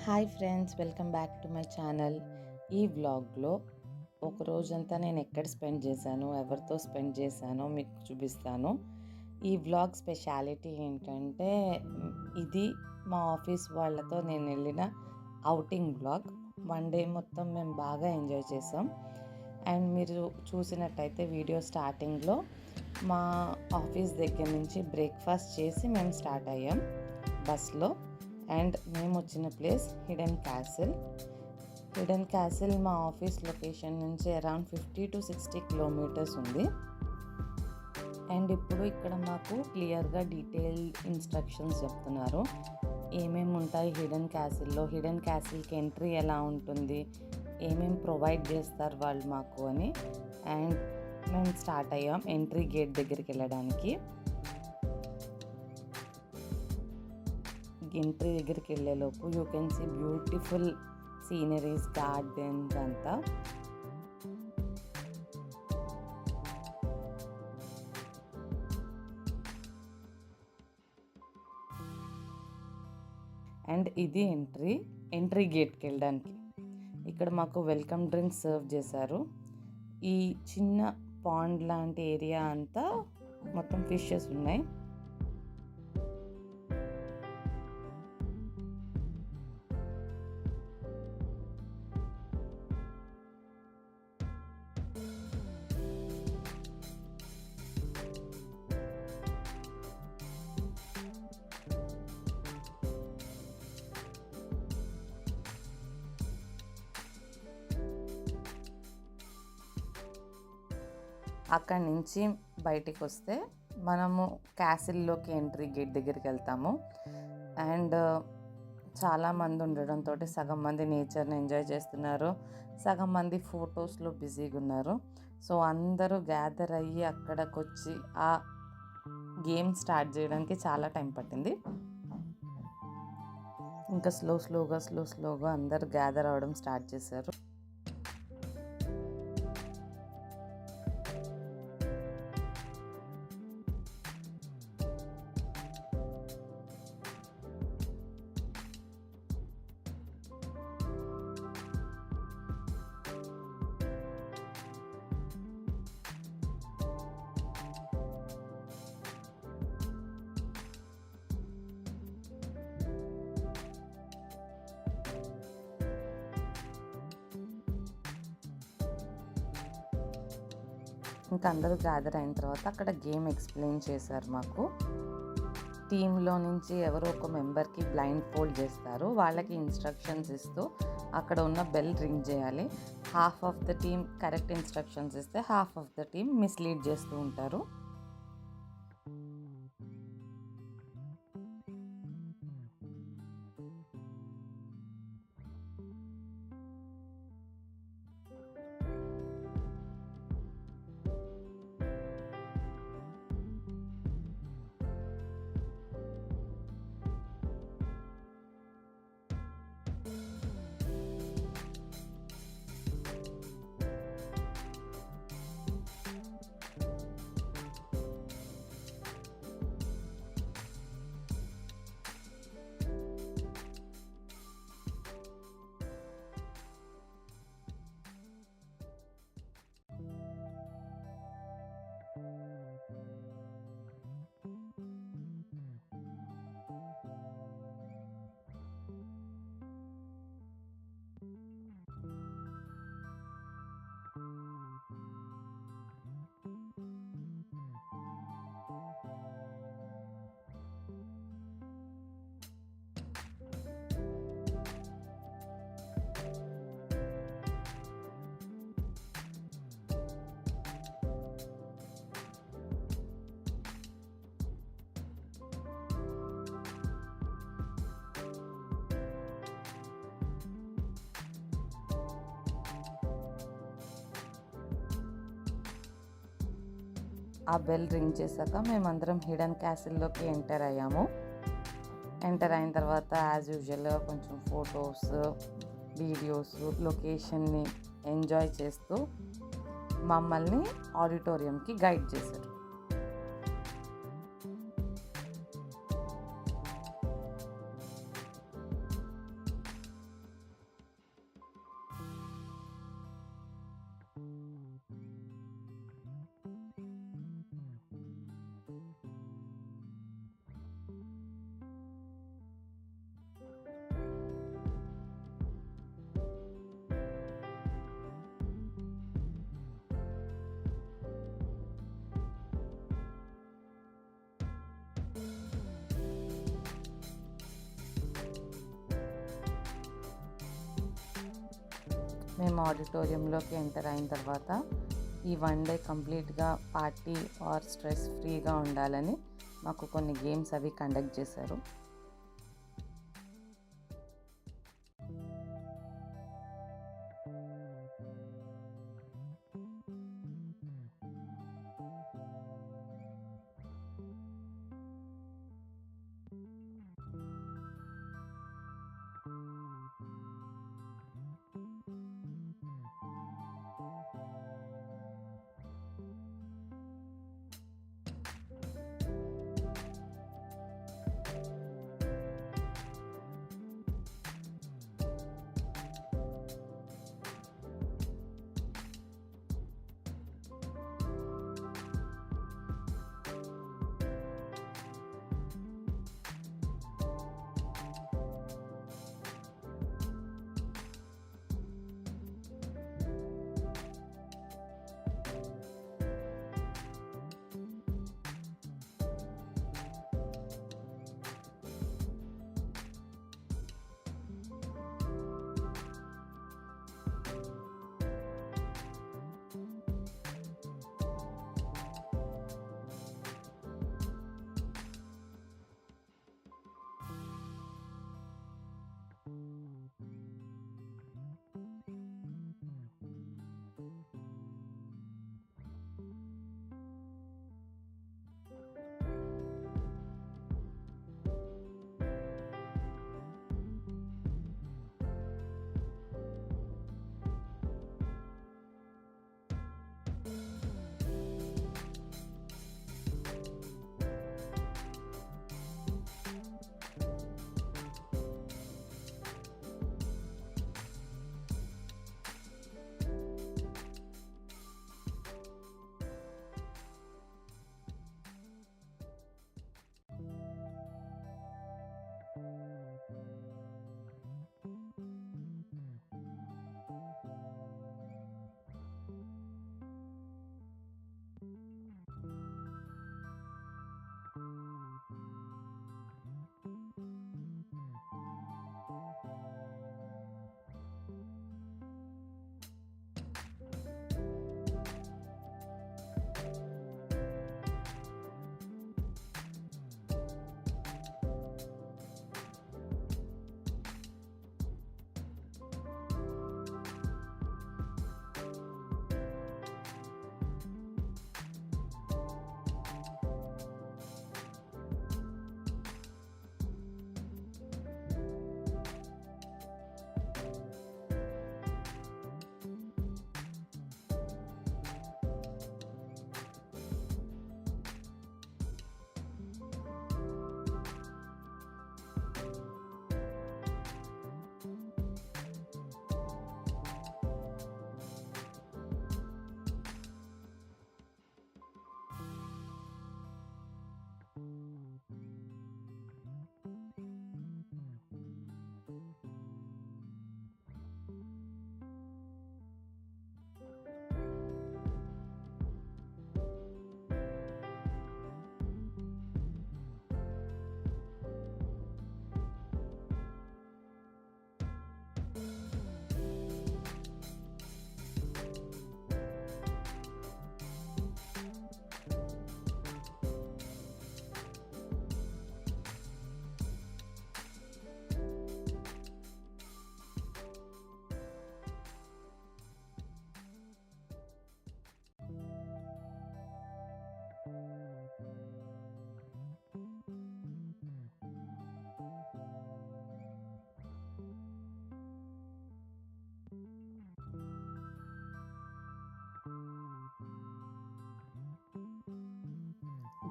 Hi friends, welcome back to my channel. ఈ వ్లాగ్లో ఒక రోజంతా నేను ఎక్కడ స్పెండ్ చేశాను, ఎవరితో స్పెండ్ చేశానో మీకు చూపిస్తాను. ఈ వ్లాగ్ స్పెషాలిటీ ఏంటంటే ఇది మా ఆఫీస్ వాళ్ళతో నేను వెళ్ళిన అవుటింగ్ వ్లాగ్. వన్ డే మొత్తం మేము బాగా ఎంజాయ్ చేసాం. అండ్ మీరు చూసినట్టయితే వీడియో స్టార్టింగ్లో మా ఆఫీస్ దగ్గర నుంచి బ్రేక్ఫాస్ట్ చేసి మేము స్టార్ట్ అయ్యాం బస్లో. అండ్ మేము వచ్చిన ప్లేస్ హిడెన్ క్యాసిల్ మా ఆఫీస్ లొకేషన్ నుంచి అరౌండ్ 50 to 60 కిలోమీటర్స్ ఉంది. అండ్ ఇప్పుడు ఇక్కడ మాకు క్లియర్గా డీటెయిల్డ్ ఇన్స్ట్రక్షన్స్ చెప్తున్నారు ఏమేమి ఉంటాయి హిడెన్ క్యాసిల్కి ఎంట్రీ ఎలా ఉంటుంది, ఏమేమి ప్రొవైడ్ చేస్తారు వాళ్ళు మాకు అని. అండ్ మేము స్టార్ట్ అయ్యాం ఎంట్రీ గేట్ దగ్గరికి వెళ్ళడానికి. ఎంట్రీ దగ్గరికి వెళ్ళేలోపు you can see beautiful sceneries, gardens అంతా. అండ్ ఇది ఎంట్రీ గేట్కి వెళ్ళడానికి. ఇక్కడ మాకు వెల్కమ్ డ్రింక్స్ సర్వ్ చేశారు. ఈ చిన్న పాండ్ లాంటి ఏరియా అంతా మొత్తం ఫిషెస్ ఉన్నాయి. అక్కడి నుంచి బయటికి వస్తే మనము క్యాసిల్లోకి ఎంట్రీ గేట్ దగ్గరికి వెళ్తాము. అండ్ చాలామంది ఉండడంతో సగం మంది నేచర్ని ఎంజాయ్ చేస్తున్నారు, సగం మంది ఫొటోస్లో బిజీగా ఉన్నారు. సో అందరూ గ్యాదర్ అయ్యి అక్కడికి వచ్చి ఆ గేమ్ స్టార్ట్ చేయడానికి చాలా టైం పట్టింది. ఇంకా స్లోగా అందరూ గ్యాదర్ అవ్వడం స్టార్ట్ చేశారు. ఇంకా అందరూ గ్యాదర్ అయిన తర్వాత అక్కడ గేమ్ ఎక్స్ప్లెయిన్ చేశారు మాకు. టీంలో నుంచి ఎవరో ఒక మెంబర్కి బ్లైండ్ ఫోల్డ్ చేస్తారు, వాళ్ళకి ఇన్స్ట్రక్షన్స్ ఇస్తూ అక్కడ ఉన్న బెల్ రింగ్ చేయాలి. Half of the team correct instructions ఇస్తే half of the team mislead చేస్తూ ఉంటారు. ఆ బెల్ రింగ్ చేశాక మేమందరం హిడెన్ క్యాసిల్లోకి ఎంటర్ అయ్యాము. ఎంటర్ అయిన తర్వాత యాజ్ యూజువల్గా కొంచెం ఫొటోస్, వీడియోస్, లొకేషన్ని ఎంజాయ్ చేస్తూ మమ్మల్ని ఆడిటోరియంకి గైడ్ చేశారు. మేము ఆడిటోరియంలోకి ఎంటర్ అయిన తర్వాత ఈ 1 డే కంప్లీట్గా పార్టీ ఆర్ స్ట్రెస్ ఫ్రీగా ఉండాలని మాకు కొన్ని గేమ్స్ అవి కండక్ట్ చేశారు.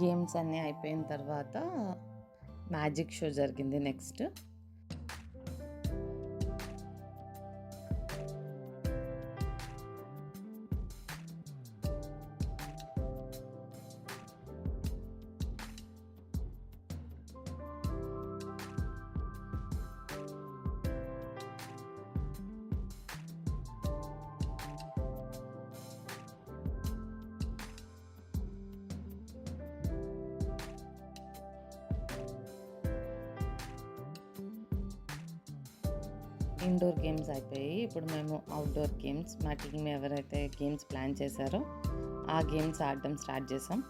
గేమ్స్ అన్నీ అయిపోయిన తర్వాత మ్యాజిక్ షో జరిగింది నెక్స్ట్. ఇండోర్ గేమ్స్ అయిపోయాయి. ఇప్పుడు మేము అవుట్డోర్ గేమ్స్, మా టీం ఎవరైతే గేమ్స్ ప్లాన్ చేశారో ఆ గేమ్స్ ఆడడం స్టార్ట్ చేసాం.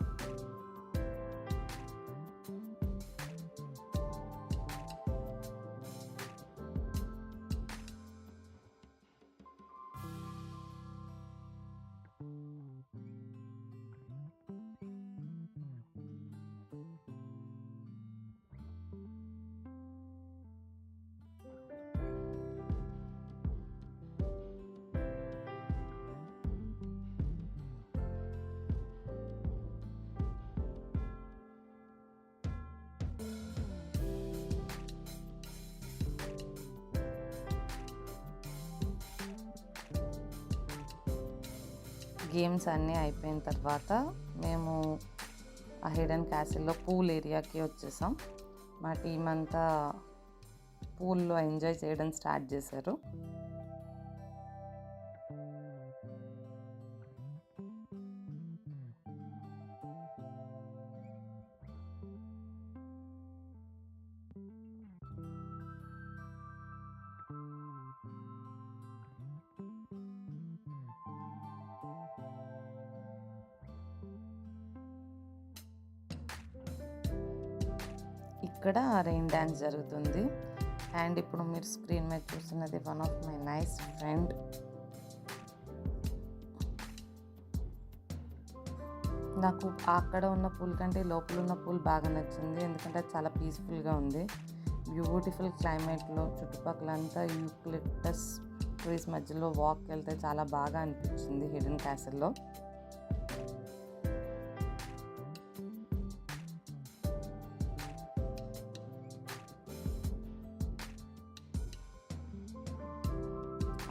గేమ్స్ అన్నీ అయిపోయిన తర్వాత మేము ఆ హిడెన్ క్యాసిల్లో పూల్ ఏరియాకి వచ్చేసాం. మా టీం అంతా పూల్లో ఎంజాయ్ చేయడం స్టార్ట్ చేశారు. ఇక్కడ రెయిన్ డ్యాన్స్ జరుగుతుంది. అండ్ ఇప్పుడు మీరు స్క్రీన్ మీద చూస్తున్నది one of my nice friend. నాకు అక్కడ ఉన్న పూల్ కంటే లోపల ఉన్న పూల్ బాగా నచ్చింది, ఎందుకంటే చాలా పీస్ఫుల్గా ఉంది. బ్యూటిఫుల్ క్లైమేట్లో చుట్టుపక్కలంతా యూక్లిప్టస్ ట్రీస్ మధ్యలో వాక్ వెళ్తే చాలా బాగా అనిపించింది హిడెన్ క్యాసిల్లో.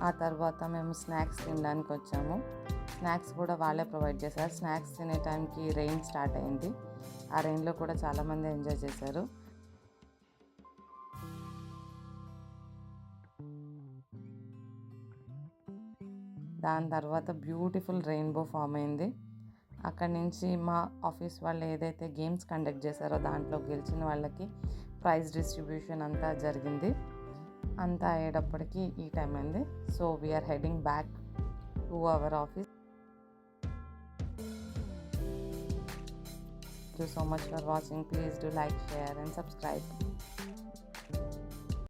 ఆ తర్వాత మేము స్నాక్స్ తినడానికి వచ్చాము. స్నాక్స్ కూడా వాళ్ళే ప్రొవైడ్ చేశారు. స్నాక్స్ తినే టైంకి రెయిన్ స్టార్ట్ అయింది. ఆ రెయిన్లో కూడా చాలామంది ఎంజాయ్ చేశారు. దాని తర్వాత బ్యూటిఫుల్ రెయిన్బో ఫామ్ అయింది. అక్కడి నుంచి మా ఆఫీస్ వాళ్ళు ఏదైతే గేమ్స్ కండక్ట్ చేశారో దాంట్లో గెలిచిన వాళ్ళకి ప్రైజ్ డిస్ట్రిబ్యూషన్ అంతా జరిగింది. అంతా అయ్యేటప్పటికి ఈ టైం అయింది. So we're heading back to our office. Thank you so much for watching. Please do like, share and subscribe.